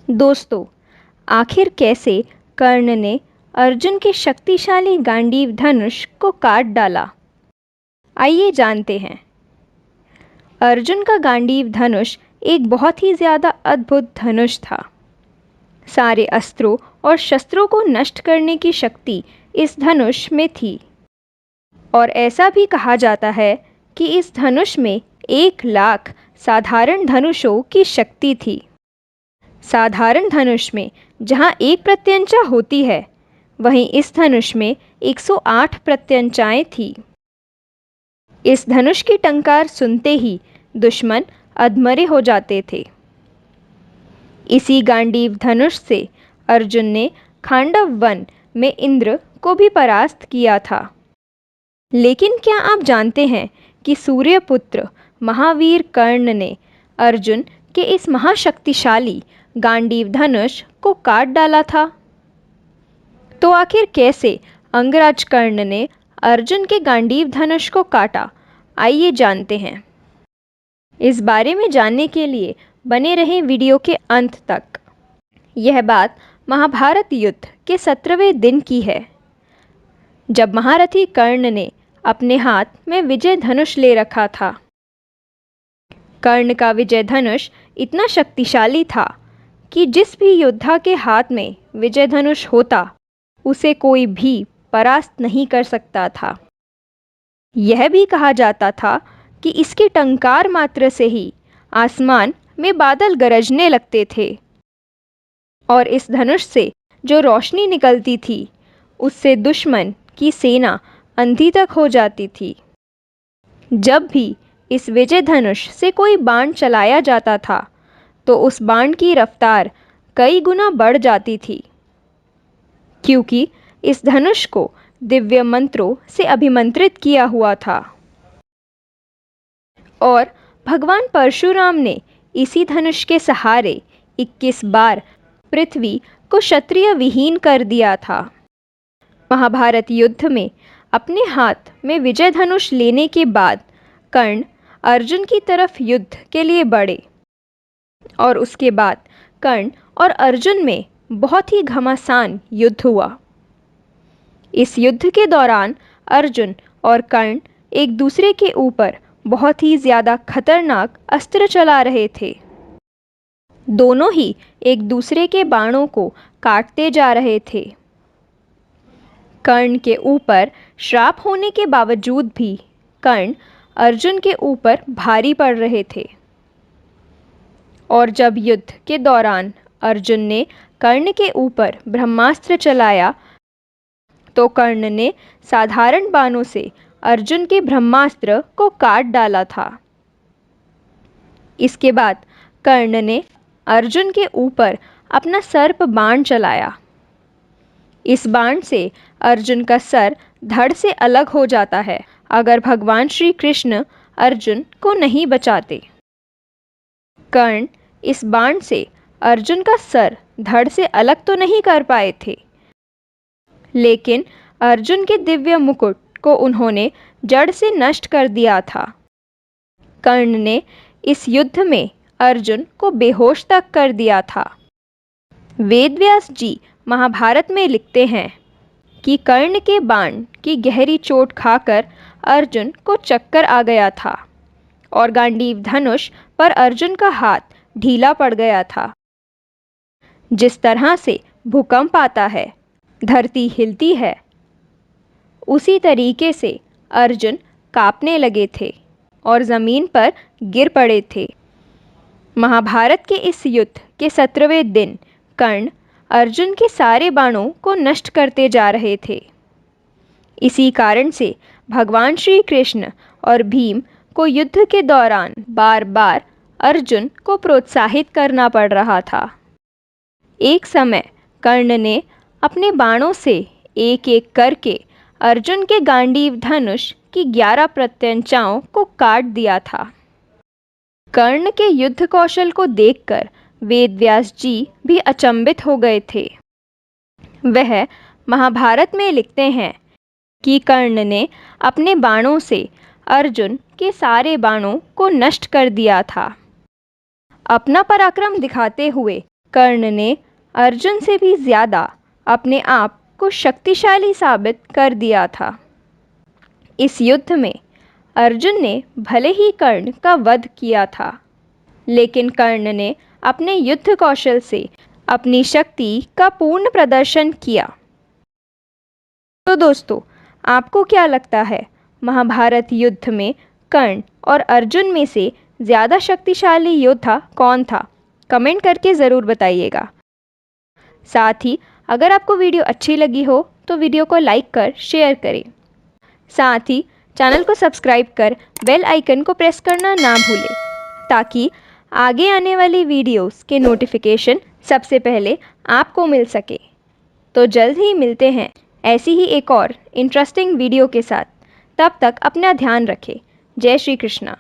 दोस्तों, आखिर कैसे कर्ण ने अर्जुन के शक्तिशाली गांडीव धनुष को काट डाला? आइए जानते हैं। अर्जुन का गांडीव धनुष एक बहुत ही ज़्यादा अद्भुत धनुष था। सारे अस्त्रों और शस्त्रों को नष्ट करने की शक्ति इस धनुष में थी और ऐसा भी कहा जाता है कि इस धनुष में 1,00,000 साधारण धनुषों की शक्ति थी। साधारण धनुष में जहाँ एक प्रत्यंचा होती है, वहीं इस धनुष में 108 प्रत्यंचाएं थी। इस धनुष की टंकार सुनते ही दुश्मन अधमरे हो जाते थे। इसी गांडीव धनुष से अर्जुन ने खांडव वन में इंद्र को भी परास्त किया था। लेकिन क्या आप जानते हैं कि सूर्यपुत्र महावीर कर्ण ने अर्जुन के इस महाशक्तिशाली गांडीव धनुष को काट डाला था? तो आखिर कैसे अंगराज कर्ण ने अर्जुन के गांडीव धनुष को काटा? आइए जानते हैं। इस बारे में जानने के लिए बने रहें वीडियो के अंत तक। यह बात महाभारत युद्ध के 17वें दिन की है, जब महारथी कर्ण ने अपने हाथ में विजय धनुष ले रखा था। कर्ण का विजय धनुष इतना शक्तिशाली था कि जिस भी योद्धा के हाथ में विजय धनुष होता, उसे कोई भी परास्त नहीं कर सकता था। यह भी कहा जाता था कि इसके टंकार मात्र से ही आसमान में बादल गरजने लगते थे और इस धनुष से जो रोशनी निकलती थी, उससे दुश्मन की सेना अंधी तक हो जाती थी। जब भी इस विजय धनुष से कोई बाण चलाया जाता था, तो उस बाण की रफ्तार कई गुना बढ़ जाती थी, क्योंकि इस धनुष को दिव्य मंत्रों से अभिमंत्रित किया हुआ था। और भगवान परशुराम ने इसी धनुष के सहारे 21 बार पृथ्वी को क्षत्रिय विहीन कर दिया था। महाभारत युद्ध में अपने हाथ में विजय धनुष लेने के बाद कर्ण अर्जुन की तरफ युद्ध के लिए बढ़े और उसके बाद कर्ण और अर्जुन में बहुत ही घमासान युद्ध हुआ। इस युद्ध के दौरान अर्जुन और कर्ण एक दूसरे के ऊपर बहुत ही ज़्यादा खतरनाक अस्त्र चला रहे थे। दोनों ही एक दूसरे के बाणों को काटते जा रहे थे। कर्ण के ऊपर श्राप होने के बावजूद भी कर्ण अर्जुन के ऊपर भारी पड़ रहे थे। और जब युद्ध के दौरान अर्जुन ने कर्ण के ऊपर ब्रह्मास्त्र चलाया, तो कर्ण ने साधारण बाणों से अर्जुन के ब्रह्मास्त्र को काट डाला था। इसके बाद कर्ण ने अर्जुन के ऊपर अपना सर्प बाण चलाया। इस बाण से अर्जुन का सर धड़ से अलग हो जाता है, अगर भगवान श्री कृष्ण अर्जुन को नहीं बचाते। कर्ण इस बाण से अर्जुन का सर धड़ से अलग तो नहीं कर पाए थे, लेकिन अर्जुन के दिव्य मुकुट को उन्होंने जड़ से नष्ट कर दिया था। कर्ण ने इस युद्ध में अर्जुन को बेहोश तक कर दिया था। वेदव्यास जी महाभारत में लिखते हैं कि कर्ण के बाण की गहरी चोट खाकर अर्जुन को चक्कर आ गया था और गांडीव धनुष पर अर्जुन का हाथ ढीला पड़ गया था। जिस तरह से भूकंप आता है, धरती हिलती है, उसी तरीके से अर्जुन कांपने लगे थे और ज़मीन पर गिर पड़े थे। महाभारत के इस युद्ध के 17वें दिन कर्ण अर्जुन के सारे बाणों को नष्ट करते जा रहे थे। इसी कारण से भगवान श्री कृष्ण और भीम को युद्ध के दौरान बार बार अर्जुन को प्रोत्साहित करना पड़ रहा था। एक समय कर्ण ने अपने बाणों से एक एक करके अर्जुन के गांडीव धनुष की 11 प्रत्यंचाओं को काट दिया था। कर्ण के युद्ध कौशल को देखकर वेदव्यास जी भी अचंभित हो गए थे। वह महाभारत में लिखते हैं कि कर्ण ने अपने बाणों से अर्जुन के सारे बाणों को नष्ट कर दिया था। अपना पराक्रम दिखाते हुए कर्ण ने अर्जुन से भी ज़्यादा अपने आप को शक्तिशाली साबित कर दिया था। इस युद्ध में अर्जुन ने भले ही कर्ण का वध किया था, लेकिन कर्ण ने अपने युद्ध कौशल से अपनी शक्ति का पूर्ण प्रदर्शन किया। तो दोस्तों, आपको क्या लगता है, महाभारत युद्ध में कर्ण और अर्जुन में से ज़्यादा शक्तिशाली योद्धा कौन था? कमेंट करके ज़रूर बताइएगा। साथ ही अगर आपको वीडियो अच्छी लगी हो तो वीडियो को लाइक कर शेयर करें। साथ ही चैनल को सब्सक्राइब कर बेल आइकन को प्रेस करना ना भूलें, ताकि आगे आने वाली वीडियोस के नोटिफिकेशन सबसे पहले आपको मिल सके। तो जल्द ही मिलते हैं ऐसी ही एक और इंटरेस्टिंग वीडियो के साथ। तब तक अपना ध्यान रखें। जय श्री कृष्णा।